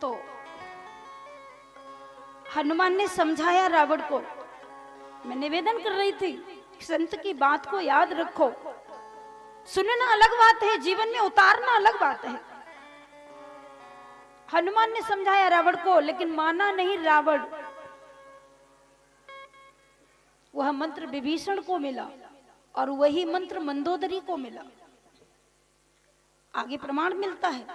तो हनुमान ने समझाया रावण को। मैं निवेदन कर रही थी, संत की बात को याद रखो। सुनना अलग बात है, जीवन में उतारना अलग बात है। हनुमान ने समझाया रावण को, लेकिन माना नहीं रावण। वह मंत्र विभीषण को मिला और वही मंत्र मंदोदरी को मिला। आगे प्रमाण मिलता है।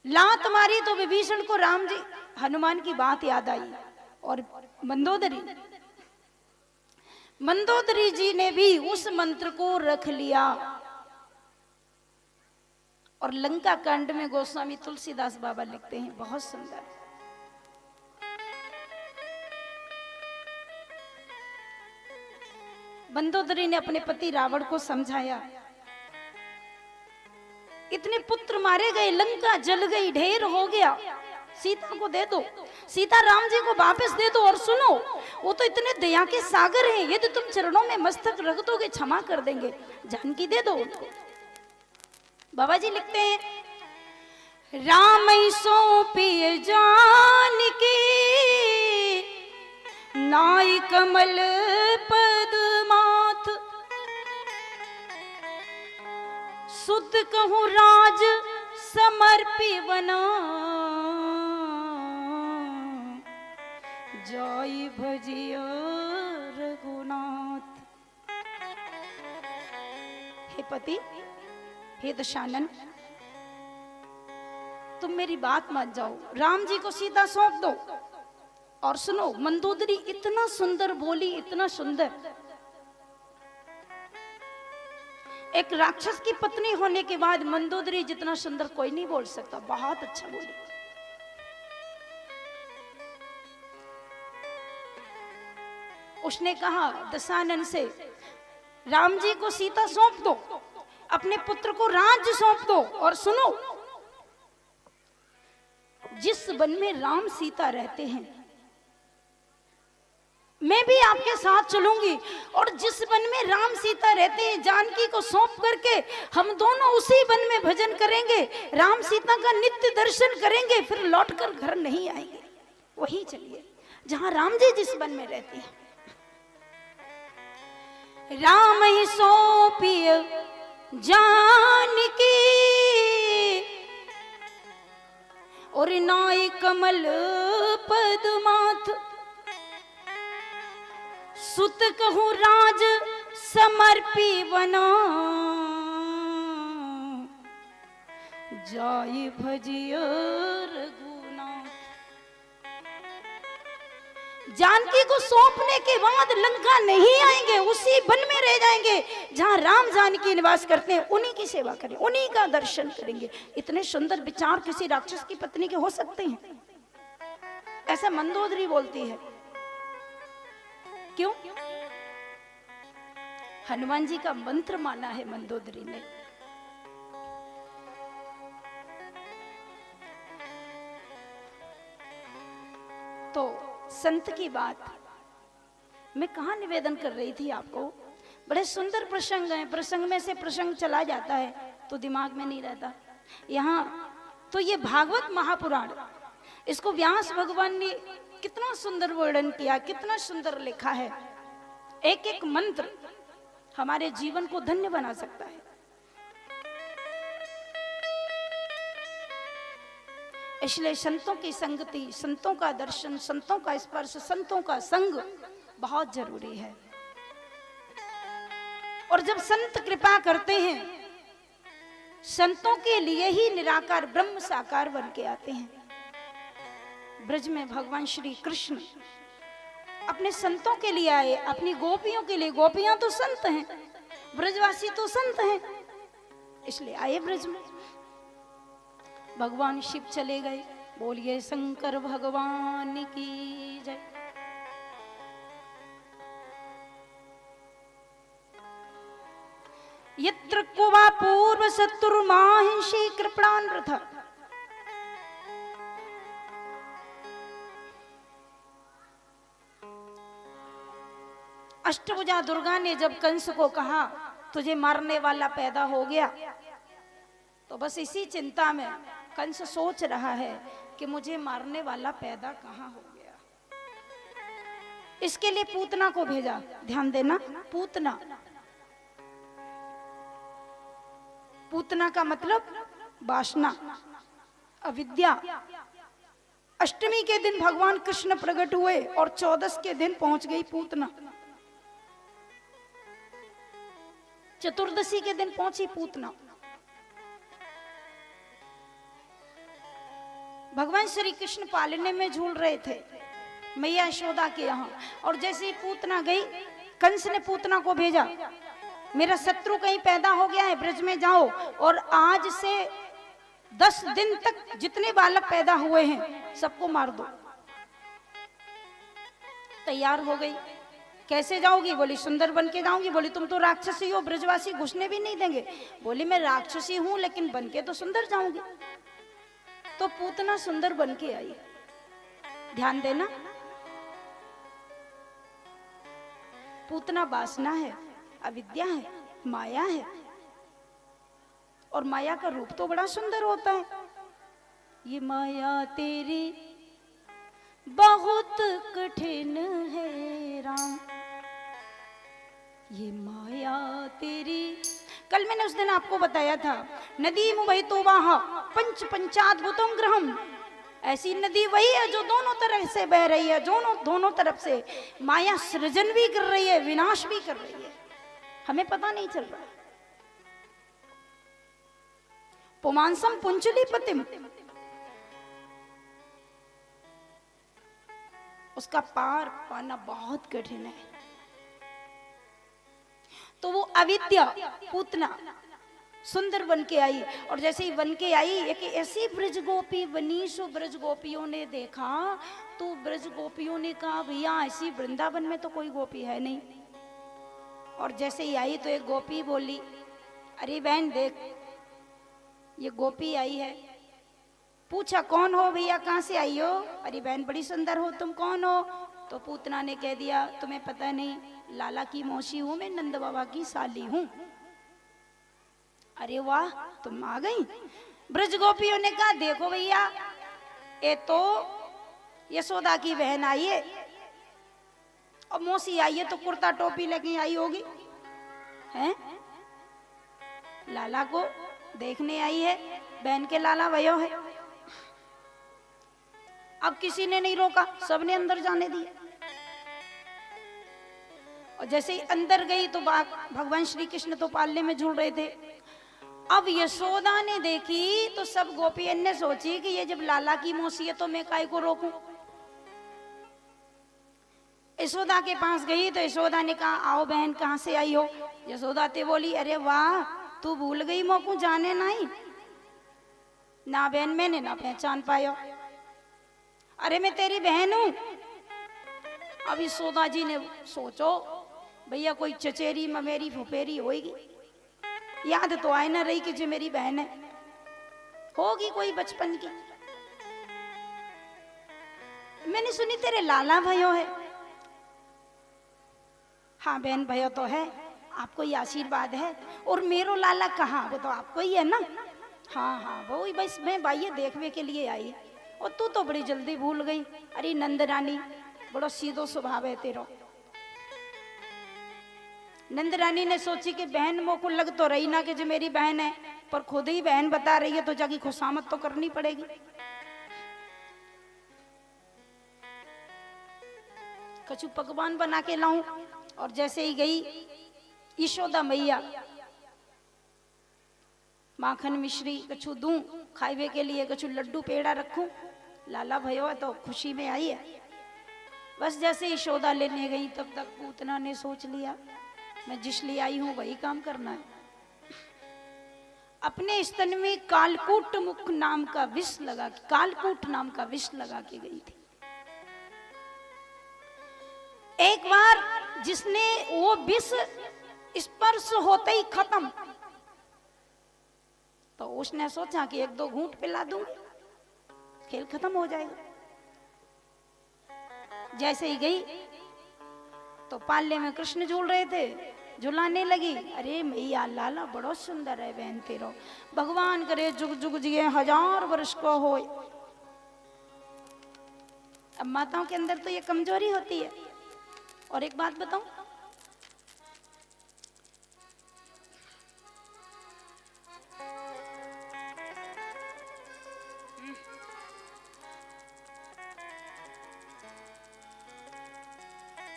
लात मारी तो विभीषण को राम जी हनुमान की बात याद आई, और मंदोदरी जी ने भी उस मंत्र को रख लिया। और लंका कांड में गोस्वामी तुलसीदास बाबा लिखते हैं, बहुत सुंदर। मंदोदरी ने अपने पति रावण को समझाया, इतने पुत्र मारे गए, लंका जल गई, ढेर हो गया, सीता को दे दो, सीता राम जी को वापस दे दो। और सुनो, वो तो इतने दया के सागर हैं, यदि तुम चरणों में मस्तक रख दोगे क्षमा कर देंगे, जानकी दे दो उनको। बाबा जी लिखते हैं, राम सौंपी जानकी नाई कमल पद माथ, सुत कहूँ राज समर्पी बना, जय भजिया रघुनाथ। हे पति, हे दशानन, तुम मेरी बात मान जाओ, राम जी को सीता सौंप दो। और सुनो, मंदोदरी इतना सुंदर बोली, इतना सुंदर। एक राक्षस की पत्नी होने के बाद मंदोदरी जितना सुंदर कोई नहीं बोल सकता। बहुत अच्छा बोली। उसने कहा दशानन से, राम जी को सीता सौंप दो, अपने पुत्र को राज्य सौंप दो। और सुनो, जिस वन में राम सीता रहते हैं, मैं भी आपके साथ चलूंगी, और जिस वन में राम सीता रहते हैं, जानकी को सौंप करके हम दोनों उसी वन में भजन करेंगे, राम सीता का नित्य दर्शन करेंगे, फिर लौटकर घर नहीं आएंगे। वहीं चलिए जहां राम जी जिस वन में रहते हैं। राम ही सौंपिय जानकी और नाई कमल पद माथ, सुत कहूँ राज समर्पी बना, जाय भजिया रघुनाथ। जानकी को सौंपने के बाद लंका नहीं आएंगे, उसी वन में रह जाएंगे जहां राम जानकी निवास करते हैं। उन्हीं की सेवा करें, उन्हीं का दर्शन करेंगे। इतने सुंदर विचार किसी राक्षस की पत्नी के हो सकते हैं? ऐसा मंदोदरी बोलती है। क्यों? हनुमान जी का मंत्र माना है मंदोदरी ने। तो संत की बात मैं कहाँ निवेदन कर रही थी आपको? बड़े सुंदर प्रसंग हैं, प्रसंग में से प्रसंग चला जाता है तो दिमाग में नहीं रहता। यहाँ तो ये भागवत महापुराण, इसको व्यास भगवान ने कितना सुंदर वर्णन किया, कितना सुंदर लिखा है। एक एक मंत्र हमारे जीवन को धन्य बना सकता है। इसलिए संतों की संगति, संतों का दर्शन, संतों का स्पर्श, संतों का संग बहुत जरूरी है। और जब संत कृपा करते हैं, संतों के लिए ही निराकार ब्रह्म साकार बन के आते हैं। ब्रज में भगवान श्री कृष्ण अपने संतों के लिए आए, अपनी गोपियों के लिए। गोपियां तो संत हैं, ब्रजवासी तो संत हैं, इसलिए आए ब्रज में। भगवान शिव चले गए। बोलिए शंकर भगवान की जय। यत्र कुवा पूर्व शत्रुर्माहिषी कृपणानृथ, अष्टभुजा दुर्गा ने जब कंस को कहा तुझे मारने वाला पैदा हो गया, तो बस इसी चिंता में कंस सोच रहा है कि मुझे मारने वाला पैदा कहाँ हो गया। इसके लिए पूतना को भेजा। ध्यान देना, पूतना, पूतना का मतलब वासना, अविद्या। अष्टमी के दिन भगवान कृष्ण प्रकट हुए और 14 के दिन पहुंच गई पूतना। चतुर्दशी के दिन पहुंची पूतना। भगवान श्री कृष्ण पालने में झूल रहे थे मैया यशोदा के यहाँ, और जैसे ही पूतना गई, कंस ने पूतना को भेजा, मेरा शत्रु कहीं पैदा हो गया है, ब्रज में जाओ और आज से 10 दिन तक जितने बालक पैदा हुए हैं सबको मार दो। तैयार हो गई। कैसे जाओगी? बोली सुंदर बन के जाऊंगी। बोली तुम तो राक्षसी हो, ब्रजवासी घुसने भी नहीं देंगे। बोली मैं राक्षसी हूं लेकिन बन के तो सुंदर जाऊंगी। तो पूतना सुंदर बन के आई। ध्यान देना, पूतना वासना है, अविद्या है, माया है, और माया का रूप तो बड़ा सुंदर होता है। ये माया तेरी बहुत कठिन है राम, ये माया तेरी। कल मैंने उस दिन आपको बताया था, नदी मुबैतो वाहा पंच पंचाद्भुतम ग्रहम। ऐसी नदी वही है जो दोनों तरफ से बह रही है, दोनों तरफ से माया सृजन भी कर रही है, विनाश भी कर रही है, हमें पता नहीं चल रहा। पुमांसम पुंचली पतिम, उसका पार पाना बहुत कठिन है। तो वो अविद्या पूतना सुंदर बन के आई, और जैसे ही बन के आई, एक ऐसी ब्रज गोपी बनी, सो ब्रज गोपियों ने देखा तो ब्रज गोपियों ने कहा भैया ऐसी वृंदावन में तो कोई गोपी है नहीं। और जैसे ही आई तो एक गोपी बोली, अरे बहन देख ये गोपी आई है। पूछा कौन हो भैया, कहाँ से आई हो? अरे बहन बड़ी सुंदर हो, तुम कौन हो? तो पूतना ने कह दिया तुम्हें पता नहीं, लाला की मौसी हूं मैं, नंद बाबा की साली हूं। अरे वाह तुम आ गई। ब्रज गोपियों ने कहा देखो भैया ये तो यशोदा की बहन आई है, और मौसी आई है तो कुर्ता टोपी लेके आई होगी, हैं? लाला को देखने आई है, बहन के लाला भयो है। अब किसी ने नहीं रोका, सबने अंदर जाने दिया। और जैसे ही अंदर गई तो भगवान श्री कृष्ण तो पालने में झूल रहे थे। अब यशोदा ने देखी तो सब गोपियन ने सोची कि ये जब लाला की मौसी है तो मैं काय को रोकूं। यशोदा के पास गई तो यशोदा ने कहा आओ बहन कहाँ से आई हो? यशोदा ते बोली अरे वाह तू भूल गई मोकू जाने नहीं ना बहन, मैंने ना पहचान पायो। अरे मैं तेरी बहन हूं। अब यशोदा जी ने सोचो भैया कोई चचेरी ममेरी फुफेरी होगी, याद तो आए ना रही कि जो मेरी बहन है, होगी कोई बचपन की। मैंने सुनी तेरे लाला भयो है। हाँ बहन भयो तो है, आपको ये आशीर्वाद है। और मेरो लाला कहाँ? वो तो आपको ही है ना। हाँ हाँ वो ही, बस मैं भाई देखने के लिए आई। और तू तो बड़ी जल्दी भूल गई। अरे नंद रानी बड़ा सीधो स्वभाव है तेरा। नंद रानी ने सोची कि बहन मोको लग तो रही ना कि जो मेरी बहन है, पर खुद ही बहन बता रही है तो जाके खुशामद तो करनी पड़ेगी। कछु पकवान बना के लाऊं। और जैसे ही गई यशोदा मैया, माखन मिश्री कछु दूं खाइबे के लिए, कछु लड्डू पेड़ा रखूं, लाला भयो है तो खुशी में आई है। बस जैसे यशोदा लेने गई तब तक पूतना ने सोच लिया मैं जिस लिए आई हूं वही काम करना है। अपने स्तन में कालकूट मुख नाम का विष लगा, कालकूट नाम का विष लगा के गई थी। एक बार जिसने वो विष स्पर्श होते ही खत्म, तो उसने सोचा कि एक दो घूंट पिला दूंगी, खेल खत्म हो जाएगा। जैसे ही गई तो पाले में कृष्ण झूल रहे थे, झुलाने लगी। अरे मैया लाला बड़ो सुंदर है बहन तेरो, भगवान करे जुग जुग जिए 1000 वर्ष को हो। अब माताओं के अंदर तो ये कमजोरी होती है। और एक बात बताऊं,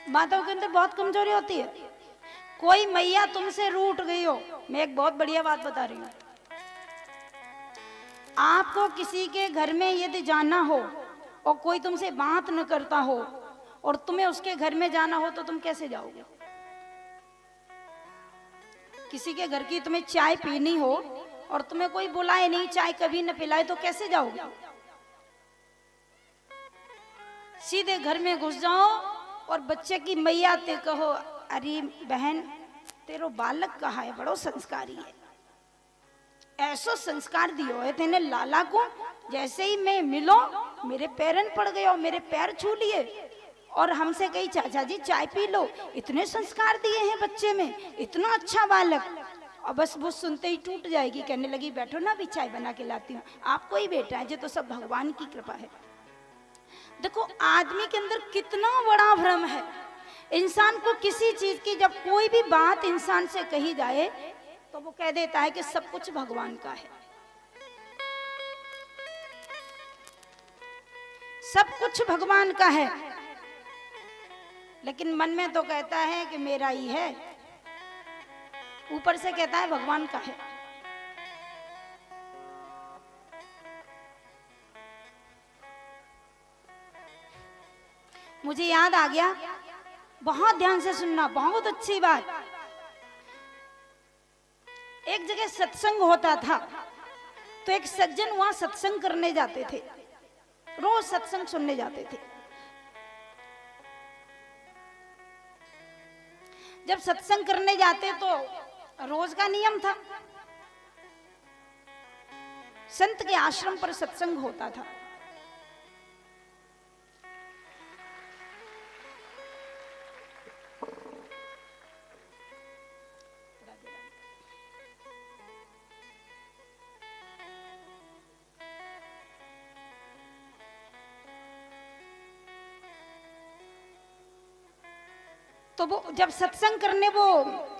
माताओं के अंदर बहुत कमजोरी होती है। कोई मैया तुमसे रूठ गई हो, मैं एक बहुत बढ़िया बात बता रही हूं, आपको किसी के घर में यदि जाना हो और कोई तुमसे बात न करता हो और तुम्हें उसके घर में जाना हो तो तुम कैसे जाओगे? किसी के घर की तुम्हें चाय पीनी हो और तुम्हें कोई बुलाए नहीं, चाय कभी न पिलाए, तो कैसे जाओगे? सीधे घर में घुस जाओ और बच्चे की मैया ते कहो, अरे बहन तेरो बालक कहा है, बड़ो संस्कारी है, ऐसो संस्कार दियो है तेने लाला को, जैसे ही मैं मिलो मेरे पैरन पड़ गए और मेरे पैर छू लिए और हमसे कही चाचा जी चाय पी लो। इतने संस्कार दिए हैं बच्चे में, इतना अच्छा बालक। और बस वो सुनते ही टूट जाएगी, कहने लगी बैठो ना, भी चाय बना के लाती हूँ। आपको ही बेटा है, ये तो सब भगवान की कृपा है। देखो आदमी के अंदर कितना बड़ा भ्रम है। इंसान को किसी चीज की जब कोई भी बात इंसान से कही जाए तो वो कह देता है कि सब कुछ भगवान का है, सब कुछ भगवान का है, लेकिन मन में तो कहता है कि मेरा ही है, ऊपर से कहता है भगवान का है। मुझे याद आ गया, बहुत ध्यान से सुनना, बहुत अच्छी बात। एक जगह सत्संग होता था, तो एक सज्जन वहां सत्संग करने जाते थे, रोज सत्संग सुनने जाते थे। जब सत्संग करने जाते तो रोज का नियम था, संत के आश्रम पर सत्संग होता था। तो वो जब सत्संग करने वो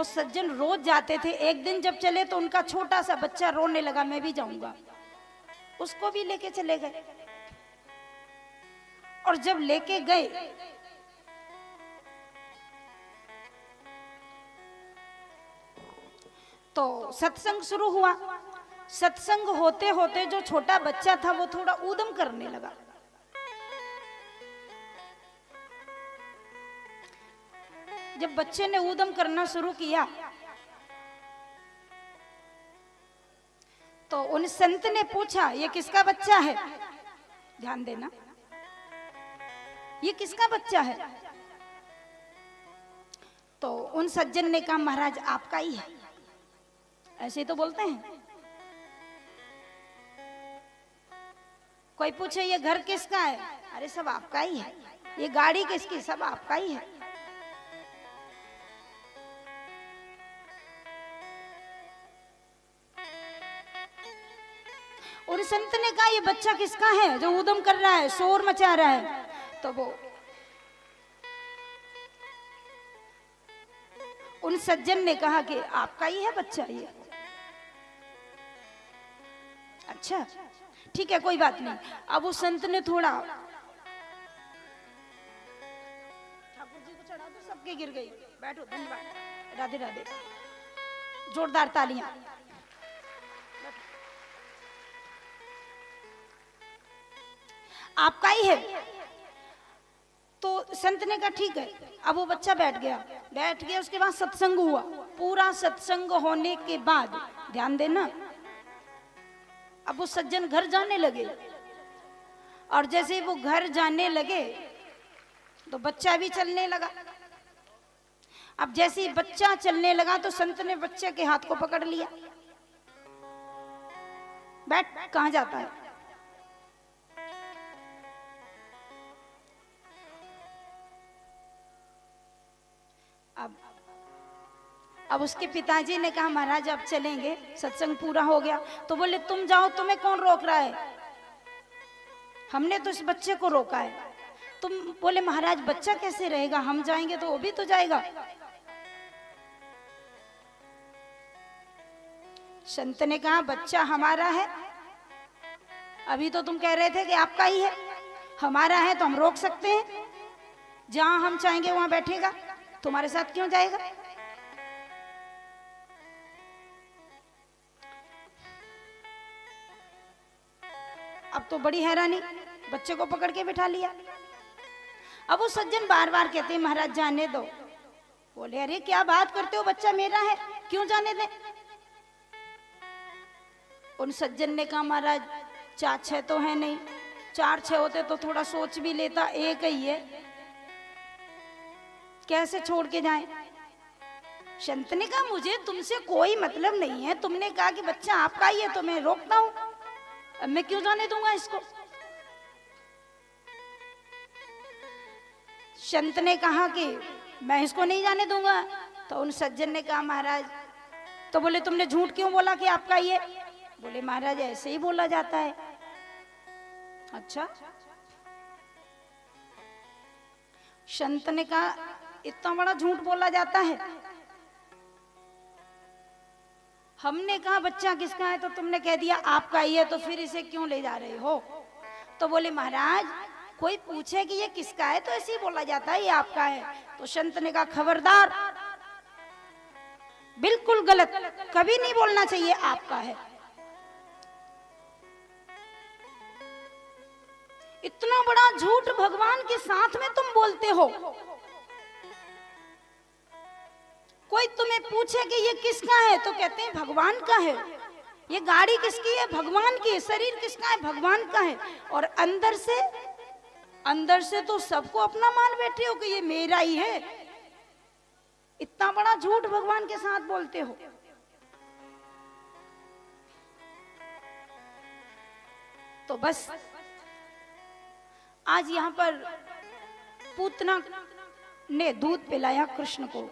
सज्जन रोज जाते थे। एक दिन जब चले तो उनका छोटा सा बच्चा रोने लगा, मैं भी जाऊंगा, उसको भी लेके चले गए। और जब लेके गए तो सत्संग शुरू हुआ। सत्संग होते होते जो छोटा बच्चा था वो थोड़ा ऊधम करने लगा। जब बच्चे ने ऊधम करना शुरू किया तो उन संत ने पूछा, ये किसका बच्चा है? ध्यान देना, ये किसका बच्चा है? तो उन सज्जन ने कहा, महाराज आपका ही है। ऐसे तो बोलते हैं। कोई पूछे ये घर किसका है? अरे सब आपका ही है। ये गाड़ी किसकी? सब आपका ही है। और संत ने कहा, ये बच्चा किसका है जो ऊधम कर रहा है, शोर मचा रहा है? तो वो उन सज्जन ने कहा कि आपका ही है बच्चा ये। अच्छा ठीक है, कोई बात नहीं। अब उस संत ने थोड़ा, ठाकुर जी को चढ़ा दो, सबके गिर गई। बैठो, धन्यवाद, राधे राधे, जोरदार तालियां। आपका ही है। तो संत ने कहा ठीक है। अब वो बच्चा बैठ गया। उसके बाद सत्संग हुआ। पूरा सत्संग होने के बाद ध्यान देना, अब वो सज्जन घर जाने लगे। और जैसे वो घर जाने लगे तो बच्चा भी चलने लगा। अब जैसे ही बच्चा चलने लगा तो संत ने बच्चे के हाथ को पकड़ लिया। बैठ, कहां जाता है? अब उसके पिताजी ने कहा महाराज अब चलेंगे, सत्संग पूरा हो गया। तो बोले तुम जाओ, तुम्हें कौन रोक रहा है? हमने तो इस बच्चे को रोका है। तुम बोले महाराज बच्चा कैसे रहेगा, हम जाएंगे तो वो भी तो जाएगा। संत ने कहा बच्चा हमारा है, अभी तो तुम कह रहे थे कि आपका ही है, हमारा है तो हम रोक सकते हैं, जहां हम चाहेंगे वहां बैठेगा, तुम्हारे साथ क्यों जाएगा? अब तो बड़ी हैरानी, बच्चे को पकड़ के बिठा लिया। अब वो सज्जन बार बार कहते हैं महाराज जाने दो। बोले अरे क्या बात करते हो, बच्चा मेरा है, क्यों जाने दे? उन सज्जन ने कहा महाराज 4-6 तो है नहीं, 4-6 होते तो थोड़ा सोच भी लेता, एक ही है, कैसे छोड़ के जाए? संत ने कहा मुझे तुमसे कोई मतलब नहीं है, तुमने कहा कि बच्चा आपका ही है तो मैं रोकता हूं, अब मैं क्यों जाने दूंगा इसको? संत ने कहा कि मैं इसको नहीं जाने दूंगा। तो उन सज्जन ने कहा महाराज, तो बोले तुमने झूठ क्यों बोला कि आपका ही है? बोले महाराज ऐसे ही बोला जाता है। अच्छा, संत ने कहा इतना बड़ा झूठ बोला जाता है? हमने कहा बच्चा किसका है तो तुमने कह दिया आपका ही है, तो फिर इसे क्यों ले जा रहे हो? तो बोले महाराज कोई पूछे कि ये किसका है तो ऐसे ही बोला जाता है ये आपका है। तो संत ने कहा खबरदार, बिल्कुल गलत, कभी नहीं बोलना चाहिए आपका है। इतना बड़ा झूठ भगवान के साथ में तुम बोलते हो। कोई तुम्हें पूछे कि ये किसका है तो कहते हैं भगवान का है। ये गाड़ी किसकी है? भगवान की है। शरीर किसका है? भगवान का है। और अंदर से तो सबको अपना मान बैठे हो कि ये मेरा ही है। इतना बड़ा झूठ भगवान के साथ बोलते हो। तो बस आज यहां पर पूतना ने दूध पिलाया कृष्ण को,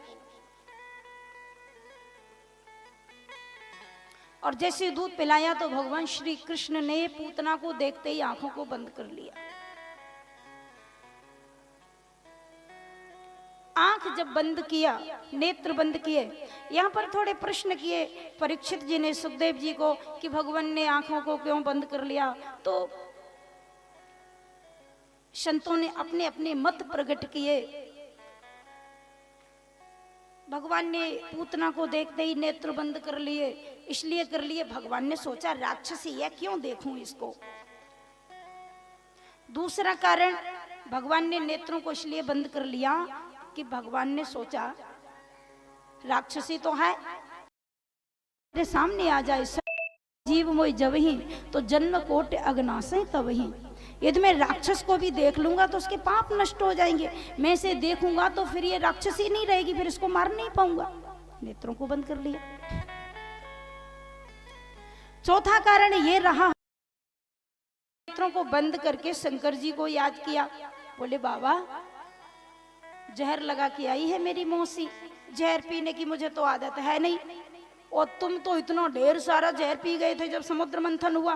और जैसे दूध पिलाया तो भगवान श्री कृष्ण ने पूतना को देखते ही आंखों को बंद कर लिया। आंख जब बंद किया, नेत्र बंद किए, यहाँ पर थोड़े प्रश्न किए परीक्षित जी ने सुखदेव जी को कि भगवान ने आंखों को क्यों बंद कर लिया। तो संतों ने अपने अपने मत प्रकट किए। भगवान ने पूतना को देखते ही नेत्र बंद कर लिए, इसलिए कर लिए भगवान ने सोचा राक्षसी है, क्यों देखूं इसको। दूसरा कारण भगवान ने नेत्रों को इसलिए बंद कर लिया कि भगवान ने सोचा राक्षसी तो है, मेरे सामने आ जाए जीव मोय जबहि, तो जन्म कोटि अगनासै तबहि। यदि मैं राक्षस को भी देख लूंगा तो उसके पाप नष्ट हो जाएंगे, मैं इसे देखूंगा तो फिर ये राक्षसी नहीं रहेगी, फिर इसको मार नहीं पाऊंगा। नेत्रों को बंद कर लिया। चौथा कारण ये रहा, नेत्रों को बंद करके शंकर जी को याद किया। बोले बाबा जहर लगा के आई है मेरी मौसी, जहर पीने की मुझे तो आदत है नहीं, और तुम तो इतना ढेर सारा जहर पी गए थे जब समुद्र मंथन हुआ,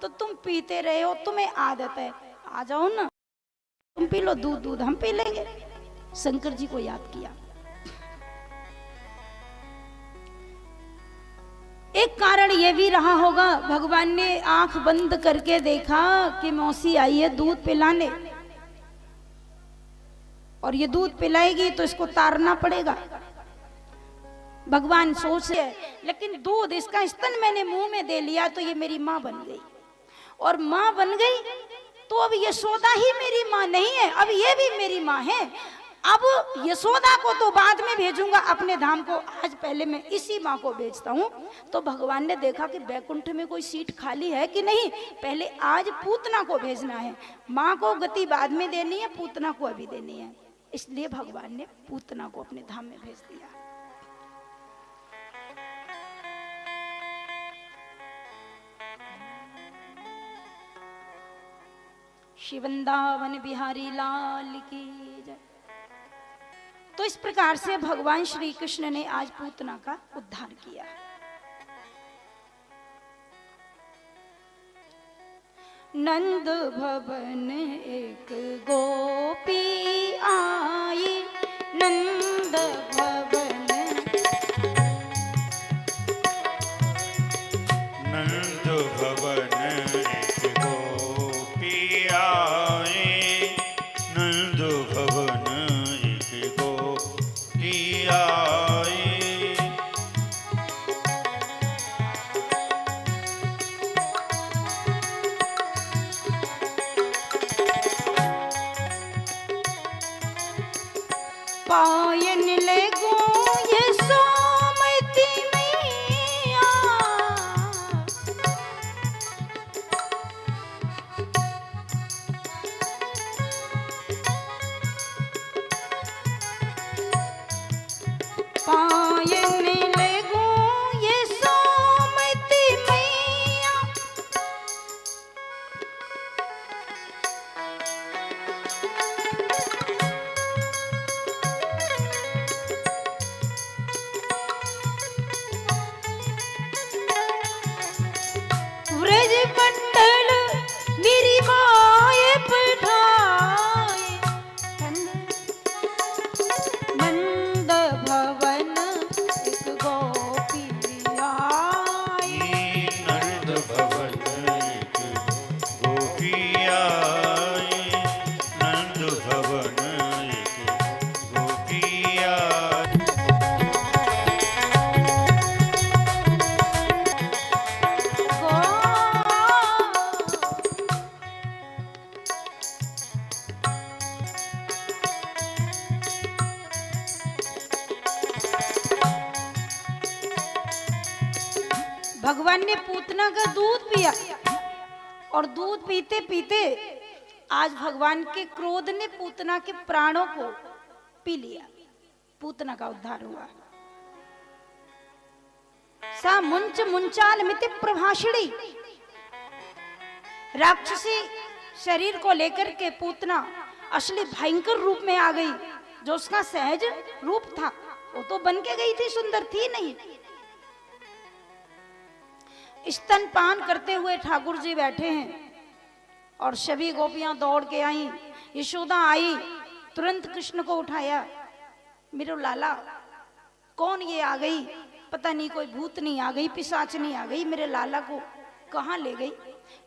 तो तुम पीते रहे हो, तुम्हें आदत है, आ जाओ ना तुम पी लो, दूध दूध हम पी लेंगे। शंकर जी को याद किया। एक कारण ये भी रहा होगा, भगवान ने आंख बंद करके देखा कि मौसी आई है दूध पिलाने, और ये दूध पिलाएगी तो इसको तारना पड़ेगा। भगवान सोचे लेकिन दूध इसका स्तन मैंने मुंह में दे लिया तो ये मेरी माँ बन गई, और माँ बन गई तो अब यशोदा ही मेरी माँ नहीं है, अब ये भी मेरी माँ है। अब यशोदा को तो बाद में भेजूंगा अपने धाम को, आज पहले मैं इसी माँ को भेजता हूँ। तो भगवान ने देखा कि बैकुंठ में कोई सीट खाली है कि नहीं, पहले आज पूतना को भेजना है, माँ को गति बाद में देनी है, पूतना को अभी देनी है, इसलिए भगवान ने पूतना को अपने धाम में भेज दिया। श्री वृंदावन बिहारी लाल की जय। तो इस प्रकार से भगवान श्री कृष्ण ने आज पूतना का उद्धार किया। नंद भवन एक गोपी आई, नंद भवन, नंद भवन एक गोपी आई, नंद भवन एक गोपी आई। पायन लगो ये सोमती मैया, पायन लगो ये सोमती मैया, व्रज मंडल मेरी माए पठाए, नंद भवन एक गोपी आई, नंद भवन एक गोपी आई, नंद भवन एक गोपी आई। भगवान ने पूतना का दूध पिया और दूध पीते पीते आज भगवान के क्रोध ने पूतना के प्राणों को पी लिया। पूतना का उद्धार हुआ। सा मुंच मुंचाल मिति प्रभाषिणी, राक्षसी शरीर को लेकर के पूतना असली भयंकर रूप में आ गई। जो उसका सहज रूप था वो तो बन के गई थी, सुंदर थी नहीं। स्तनपान करते हुए ठाकुर जी बैठे हैं और सभी गोपियां दौड़ के आई। यशोदा आई, तुरंत कृष्ण को उठाया। मेरे लाला, कौन ये आ गई? पता नहीं कोई भूतनी आ गई, पिशाचनी आ गई, मेरे लाला को कहाँ ले गई।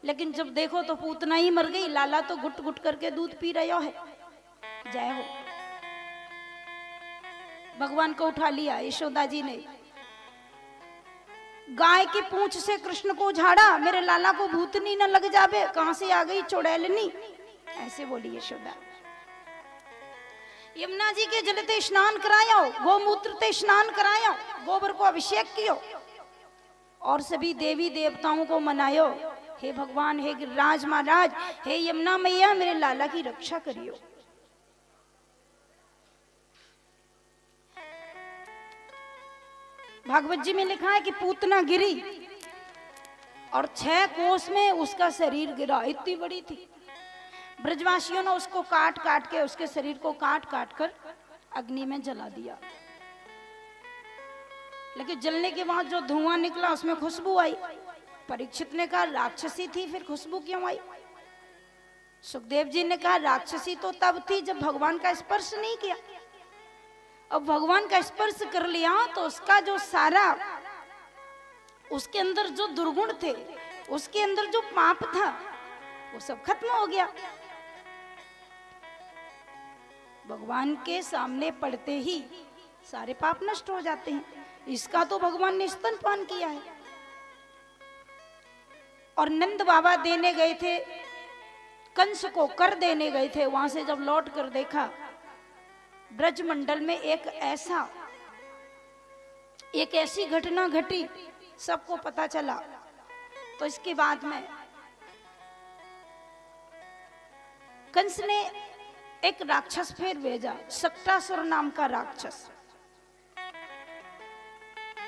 लेकिन जब देखो तो पूतना ही मर गई, लाला तो घुट घुट करके दूध पी रहा है। जय हो। भगवान को उठा लिया यशोदा जी ने। गाय की पूंछ से कृष्ण को झाड़ा, मेरे लाला को भूतनी न लग जावे, कहां से आ गई चुड़ैलनी, ऐसे बोली यशोदा। यमुना जी के जल ते स्नान करायो, गोमूत्र ते स्नान करायो, गोबर को अभिषेक कियो और सभी देवी देवताओं को मनायो। हे भगवान, हे गिरिराज महाराज, हे यमुना मैया, मेरे लाला की रक्षा करियो। भागवत जी में लिखा है कि पूतना गिरी और 6 कोस में उसका शरीर गिरा। इतनी बड़ी थी। ब्रजवासियों ने उसको काट काट के, उसके शरीर को काट काट कर अग्नि में जला दिया। लेकिन जलने के बाद जो धुआं निकला उसमें खुशबू आई। परीक्षित ने कहा राक्षसी थी, फिर खुशबू क्यों आई? सुखदेव जी ने कहा राक्षसी तो तब थी जब भगवान का स्पर्श नहीं किया। अब भगवान का स्पर्श कर लिया तो उसका जो सारा, उसके अंदर जो दुर्गुण थे, उसके अंदर जो पाप था, वो सब खत्म हो गया। भगवान के सामने पड़ते ही सारे पाप नष्ट हो जाते हैं। इसका तो भगवान ने स्तनपान किया है। और नंद बाबा देने गए थे, कंस को कर देने गए थे। वहां से जब लौट कर देखा, ब्रजमंडल में एक ऐसी घटना घटी, सबको पता चला। तो इसके बाद में कंस ने एक राक्षस फिर भेजा, सक्टासुर नाम का राक्षस।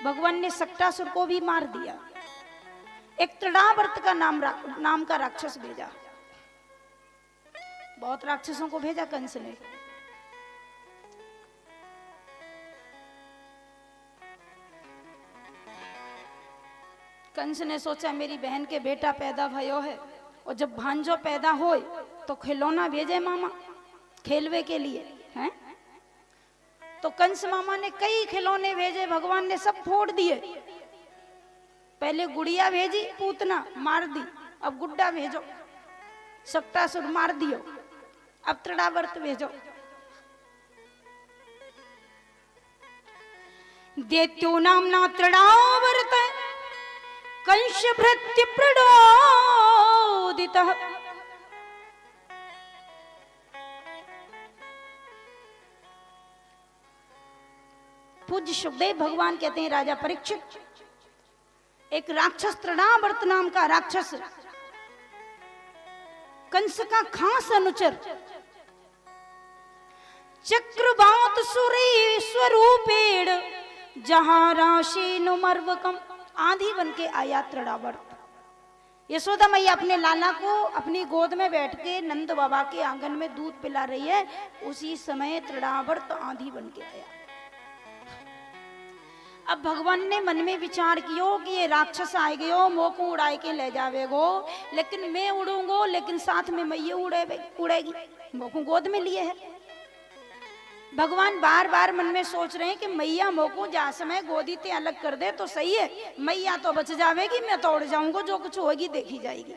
भगवान ने सक्टासुर को भी मार दिया। एक तृणावर्त का नाम का राक्षस भेजा। बहुत राक्षसों को भेजा कंस ने। कंस ने सोचा मेरी बहन के बेटा पैदा भयो है, और जब भांजो पैदा हो तो खिलौना भेजे मामा खेलवे के लिए हैं। तो कंस मामा ने कई खिलौने भेजे, भगवान ने सब फोड़ दिए। पहले गुड़िया भेजी, पूतना मार दी, अब गुड्डा भेजो, सक्टासुर मार दियो, अब तृणावर्त भेजो। दैत्यो नामना तृणावर्त कंस भृत्य प्रणोदितः। पूज्य सुखदेव भगवान कहते हैं राजा परीक्षित, एक राक्षस तृणावर्त नाम का राक्षस कंस का खास अनुचर चक्रवात सुरे स्वरूपेण जहां राशि नुमर्वकम, आंधी बन के आया तृणावर्त। यशोदा मैया अपने लाला को अपनी गोद में बैठ के नंद बाबा के आंगन में दूध पिला रही है, उसी समय तृणावर्त आंधी बन के आया। अब भगवान ने मन में विचार कियो कि ये राक्षस आए गयो, मोह को उड़ाए के ले जावेगो, लेकिन मैं उड़ूंगो, लेकिन साथ में मैया उड़ेगी, मोह को गोद में लिए है। भगवान बार बार मन में सोच रहे हैं कि मैया मोह को जा समय गोदी ते अलग कर दे तो सही है, मैया तो बच जावेगी, मैं तो उड़ जाऊंगा, जो कुछ होगी देखी जाएगी।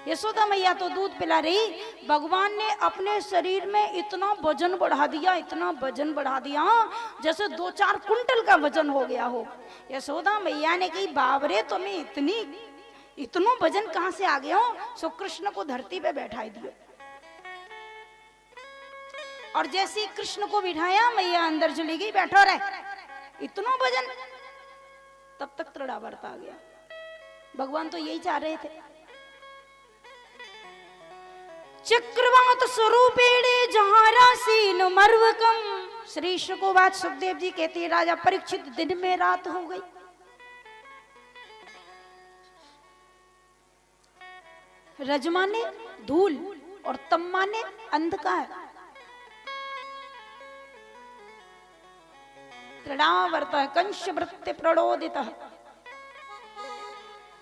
यशोदा मैया तो दूध पिला रही, भगवान ने अपने शरीर में इतना वजन बढ़ा दिया, इतना वजन बढ़ा दिया जैसे 2-4 कुंटल का वजन हो गया हो। यशोदा मैया ने कही बाबरे तुम्हें इतनो वजन कहां से आ गया हो। सो कृष्ण को धरती पे बैठाई दियो, और जैसे कृष्ण को बिठाया मैया अंदर चली गई, बैठो रहे, इतनो वजन। तब तक तृणावर्त आ गया। भगवान तो यही चाह रहे थे। चक्रवात स्वरूपेणे जहां राशि नुमर्वकम। श्री शुकोवाच सुखदेव जी कहते हैं राजा परीक्षित, दिन में रात हो गई। रजमा ने धूल और तम्मा ने अंधकार। तृणावर्त कंस भृत्य प्रणोदितः।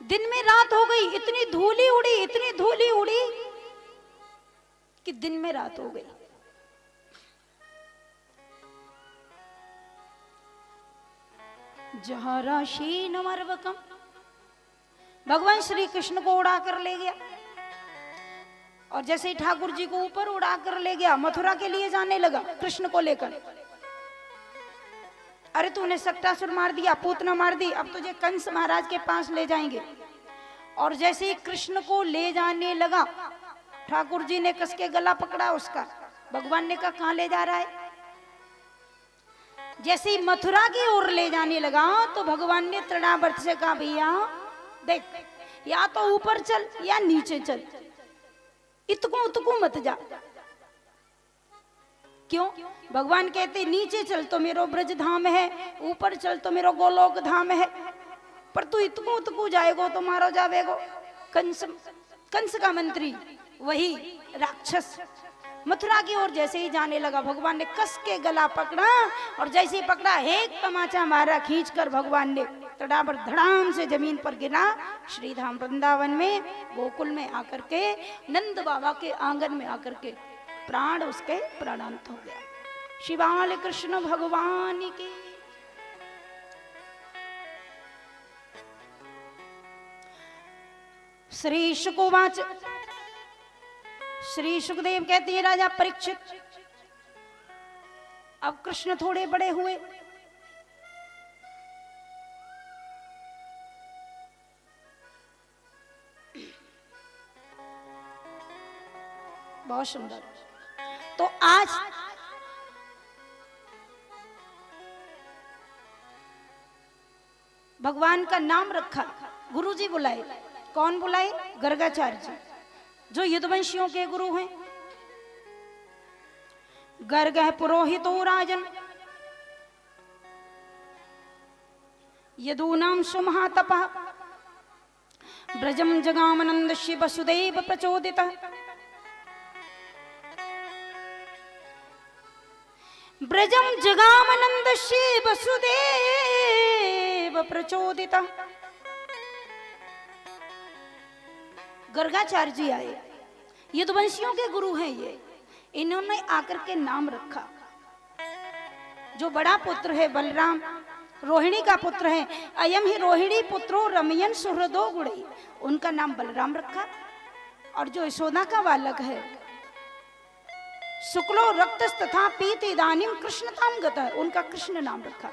दिन में रात हो गई, इतनी धूली उड़ी, इतनी धूली उड़ी कि दिन में रात हो गई। जहां राशि नमर्वकम, भगवान श्री कृष्ण को उड़ा कर ले गया, और जैसे ही ठाकुर जी को ऊपर उड़ा कर ले गया, मथुरा के लिए जाने लगा कृष्ण को लेकर। अरे तूने सक्टासुर मार दिया, पूतना मार दी, अब तुझे कंस महाराज के पास ले जाएंगे। और जैसे ही कृष्ण को ले जाने लगा, ठाकुर जी ने कस के गला पकड़ा उसका। भगवान ने कहा कहां ले जा रहा है। जैसे ही मथुरा की ओर ले जाने लगा तो भगवान ने तृणावर्त से कहा भैया देख, या तो ऊपर चल या नीचे चल, इतको उतको मत जा। क्यों? भगवान कहते नीचे चल तो मेरो ब्रज धाम है, ऊपर चल तो मेरो गोलोक धाम है, पर तू इतको उतको जाएगो तो मारो जावेगो। कंस का मंत्री वही राक्षस मथुरा की ओर जैसे ही जाने लगा, भगवान ने कस के गला पकड़ा, और जैसे ही पकड़ा एक तमाचा मारा खींच कर, भगवान ने तड़ावर धड़ाम से जमीन पर गिरा। श्रीधाम वृंदावन में गोकुल में आकर के, नंद बाबा के आंगन में आकर के प्राण उसके प्राणांत हो गया। शिवाल कृष्ण भगवान की। श्री शुकोवाच, श्री सुखदेव कहते हैं राजा परीक्षित, अब कृष्ण थोड़े बड़े हुए, बहुत सुंदर। तो आज भगवान का नाम रखा, गुरुजी बुलाए। कौन बुलाए? गर्गाचार्य जी, जो यदुवंशियों के गुरु हैं। गर्ग पुरोहितो राजन यदूनाम सुमहातपः ब्रजम जगामनंद शिव वसुदेव प्रचोदितः ब्रजम जगामनंदस्य वसुदेव प्रचोदिता। गर्गाचार्य जी आए, यदुवंशियों के गुरु हैं ये। इन्होंने आकर के नाम रखा। जो बड़ा पुत्र है बलराम, रोहिणी का पुत्र है, अयम ही रोहिणी पुत्रो रमयन सुहृदो गुणे, उनका नाम बलराम रखा। और जो यशोदा का बालक है, शुक्लो रक्तस तथा पीत इदानीम कृष्णताम गता, उनका कृष्ण नाम रखा।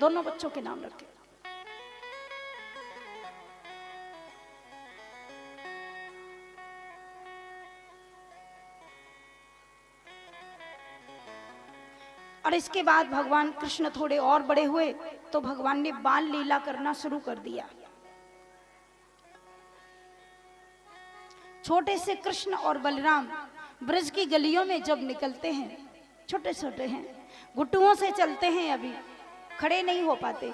दोनों बच्चों के नाम रखे। और इसके बाद भगवान कृष्ण थोड़े और बड़े हुए तो भगवान ने बाल लीला करना शुरू कर दिया। छोटे से कृष्ण और बलराम ब्रज की गलियों में जब निकलते हैं, छोटे छोटे हैं, घुटुओं से चलते हैं, अभी खड़े नहीं हो पाते।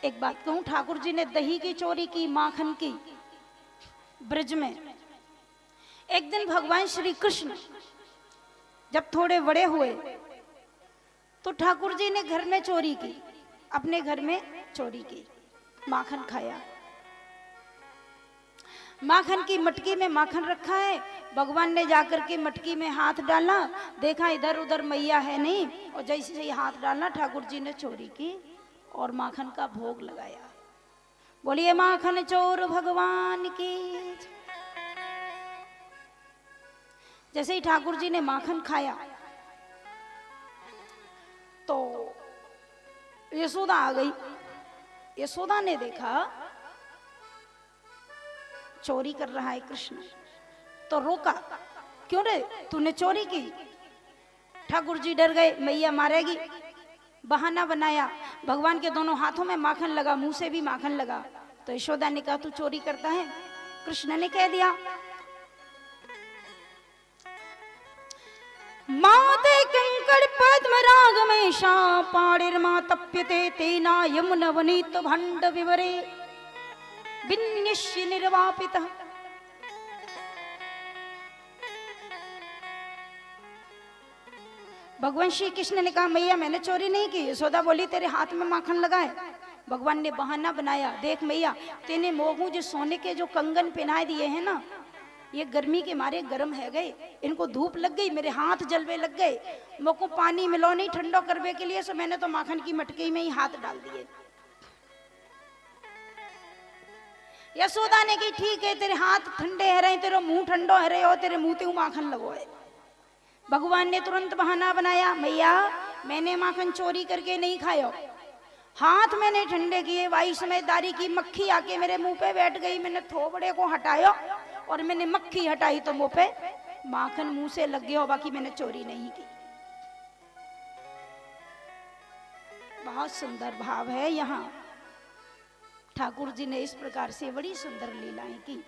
एक बात कहूं, ठाकुर जी ने दही की चोरी की, माखन की, ब्रज में। एक दिन भगवान श्री कृष्ण जब थोड़े बड़े हुए तो ठाकुर जी ने घर में चोरी की, अपने घर में चोरी की, माखन खाया। माखन की मटकी में माखन रखा है, भगवान ने जाकर के मटकी में हाथ डाला, देखा इधर उधर मैया है नहीं, और जैसे ही हाथ डाला ठाकुर जी ने चोरी की और माखन का भोग लगाया। बोलिए माखन चोर भगवान की। जैसे ही ठाकुर जी ने माखन खाया तो यशोदा आ गई। यशोदा ने देखा चोरी कर रहा है कृष्ण, तो रोका, क्यों रे तूने चोरी की? ठाकुर जी डर गए, मैया मारेगी। बहाना बनाया, भगवान के दोनों हाथों में माखन लगा, मुंह से भी माखन लगा। तो यशोदा ने कहा तू चोरी करता है? कृष्ण ने कह दिया माते कंकड़ पद्म राग में पाणिर्मा तप्यते तेना यमुन वनीत भंड विवरे विन्यस्य निर्वापितः। भगवान श्री कृष्ण ने कहा मैया मैंने चोरी नहीं की। यशोदा बोली तेरे हाथ में माखन लगा है। भगवान ने बहाना बनाया, देख मैया तेने मोगू जो सोने के जो कंगन पहनाए दिए हैं ना, ये गर्मी के मारे गर्म है गए, इनको धूप लग गई, मेरे हाथ जलवे लग गए, मोको पानी मिलो नहीं ठंडो करने के लिए, सो मैंने तो माखन की मटकी में ही हाथ डाल दिए। यशोदा ने कही ठीक है, तेरे हाथ ठंडे है रहे, तेरा मुंह ठंडो है रहे हो, तेरे मुंह ते माखन लगो है। भगवान ने तुरंत बहाना बनाया, मैया मैंने माखन चोरी करके नहीं खाया, हाथ मैंने ठंडे किए, वायु समझदारी की, मक्खी आके मेरे मुंह पे बैठ गई, मैंने थोबड़े को हटाया और मैंने मक्खी हटाई तो मुंह पे माखन मुंह से लग गया, बाकी मैंने चोरी नहीं की। बहुत सुंदर भाव है यहाँ। ठाकुर जी ने इस प्रकार से बड़ी सुंदर लीलाएं की।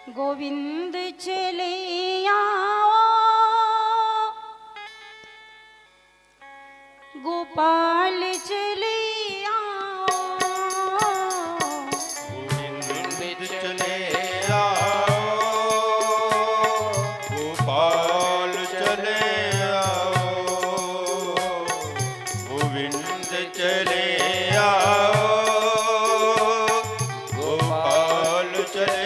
गोविंद चले आओ, गोपाल चले आओ, गोविंद चले आओ, गोपाल चले आओ, गोविंद चले आओ, गोपाल चले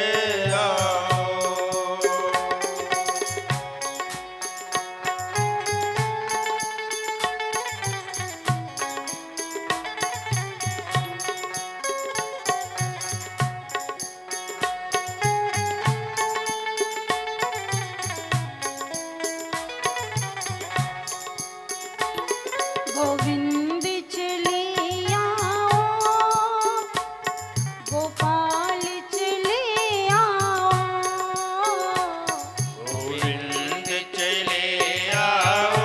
गोविंद चले आओ, गोपाल चले आओ, गोविंद चले आओ,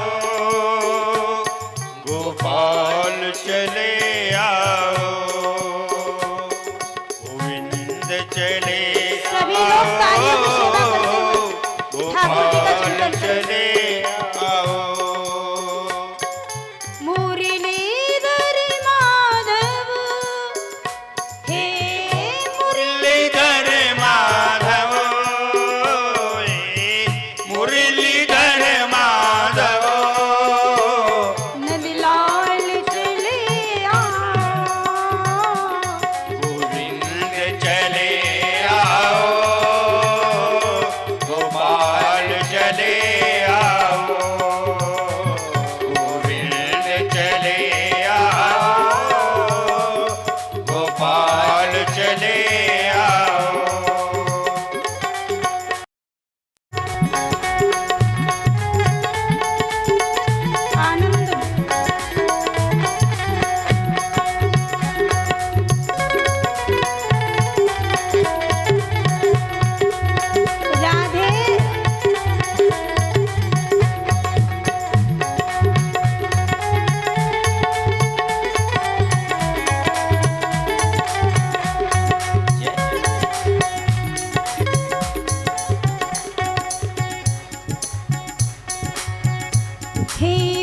गोपाल चले आओ।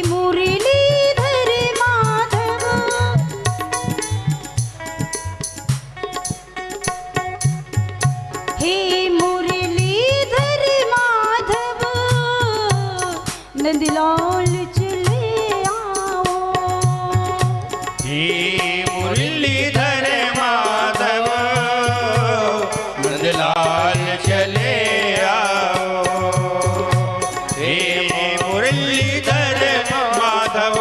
मुरलीधर माधव, हे मुरलीधर माधव, नंदलाल चले आओ। हे मुरलीधर माधव, नंदलाल चले आओ। हे मुरलीधर माधव,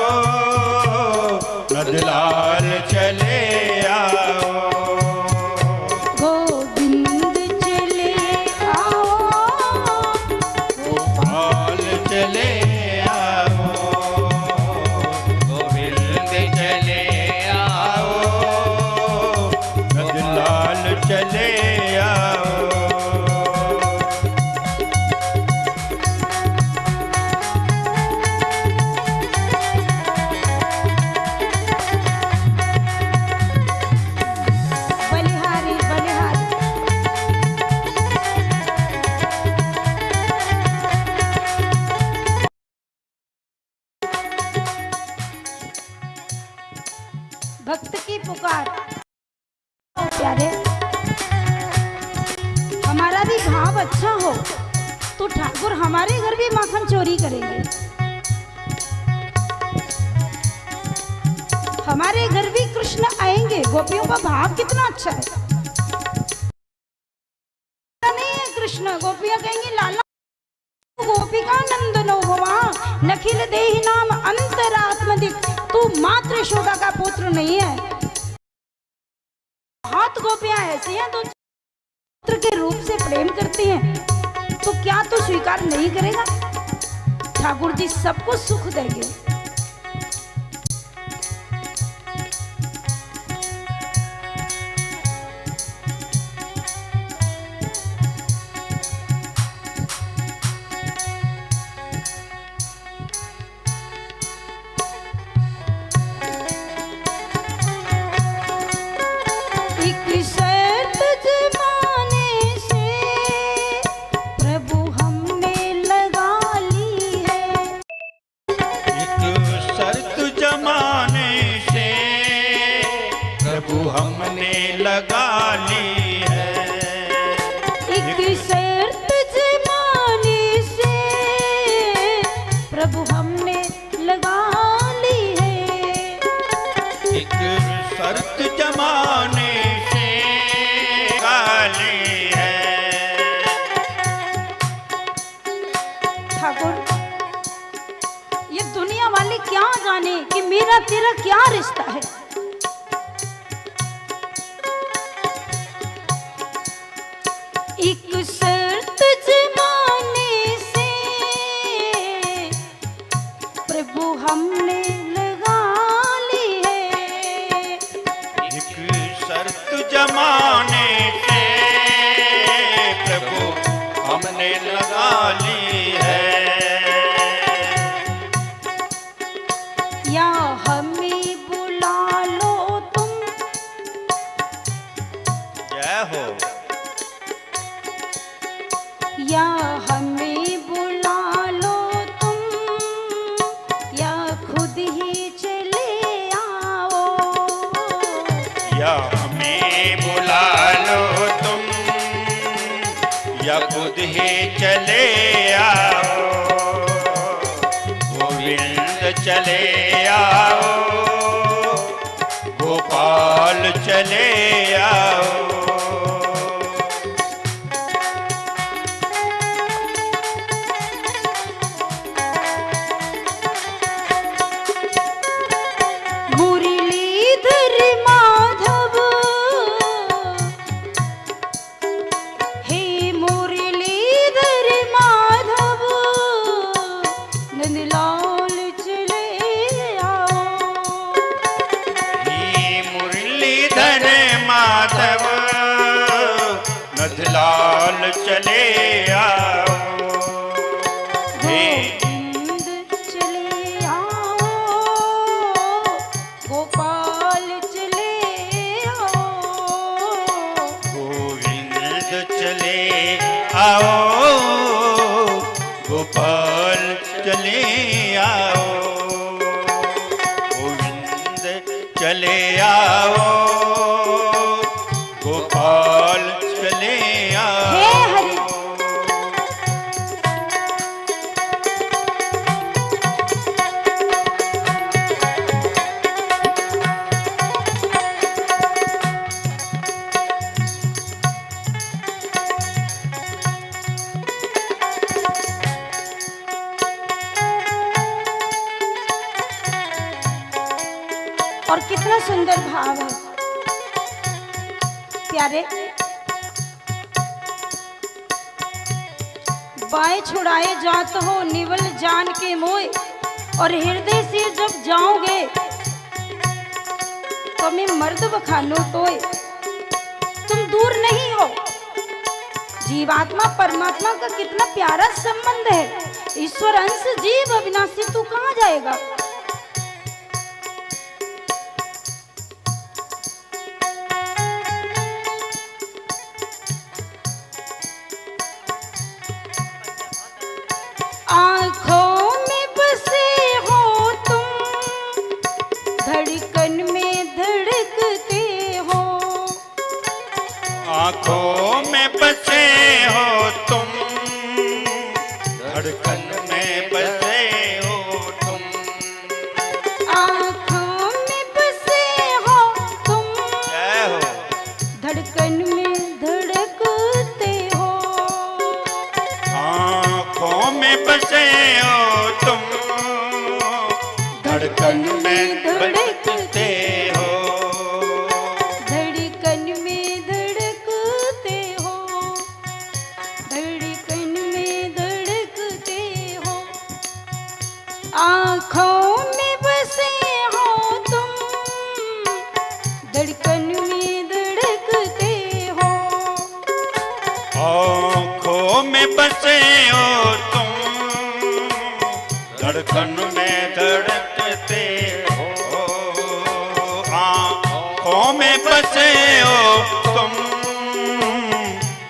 नंदलाल चले आओ। गोविंद चले आओ, गोपाल चले आओ। गोविंद चले आओ, नंदलाल चले आओ। बलिहारी बलिहारी। भक्त की पुकार। ओ प्यारे, हमारा भी भाव अच्छा हो तो ठाकुर हमारे घर भी माखन चोरी करेंगे, हमारे घर भी कृष्ण आएंगे। गोपियों का भाव कितना अच्छा है। नहीं है कृष्ण, गोपियां कहेंगी लाला गोपिका नंदनो भवा नखिल देहि नाम अंतरात्मदिक, तू मात्र यशोदा का पुत्र नहीं है। बहुत गोपियां ऐसी हैं तो पुत्र के रूप से प्रेम करती हैं, तो क्या तू स्वीकार नहीं करेगा? ठाकुर जी सबको सुख देंगे। एक शर्त जमाने से प्रभु हमने लगा ली है। एक शर्त जमाने से प्रभु हमने लगा ली है। एक शर्त जमाने से प्रभु हमने लगा ली है। एक शर्त जमाने से लगा ली है। ठाकुर, ये दुनिया वाले क्या जाने कि मेरा तेरा क्या रिश्ता है। एक शर्त जमाने से प्रभु हमने लगा ली है। एक शर्त जमाने से प्रभु हमने लगा ली है। या हमें बुला लो तुम, जय हो। या हमें बुला लो तुम, या खुद ही चले आओ। या हमें बुला लो तुम, या खुद ही चले आओ। गोविंद चले आओ, गोपाल चले आओ। मुरलीधर माधव, हे मुरलीधर माधव, नंदलाल चले आओ। हे मुरलीधर माधव, नंदलाल चले आओ। हे गोविंद चले आओ, गोपाल चले आओ। गोविंद चले आओ, गोपाल चले आओ। चले आओ, गोपाल चले आओ। हे हरि और कितना सुंदर भाव है प्यारे। बाएं छुड़ाए जात हो निवल जान के मोय, और हृदय से जब जाओगे तो मैं मर्द बखानो तोय। तुम दूर नहीं हो। जीवात्मा परमात्मा का कितना प्यारा संबंध है। ईश्वर अंश जीव अविनाशी, तू कहाँ जाएगा। आँखों में बसे हो तुम, धड़कन में धड़कते हो। आँखों में बसे हो तुम, धड़कन में बसे हो तुम। आँखों में बसे हो तुम, जय हो। धड़कन में धड़कते हो। आँखों में बसे हो तुम, धड़कन में धड़कते हो। धड़कन में धड़कते हो, धड़कन में धड़कते हो। आँखों में बसे हो तुम, धड़कन में धड़कते हो। आँखों में बसे हो तुम, धड़कन में धड़कते हो। आँखों में बसे हो तुम,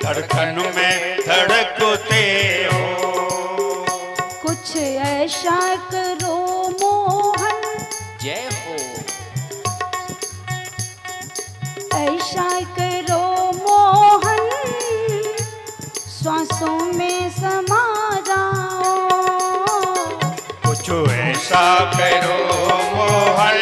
धड़कन में धड़कते हो। कुछ ऐसा करो मोहन, जय हो। ऐसा करो मोहन, श्वासों में समा जाओ। कुछ ऐसा करो मोहन,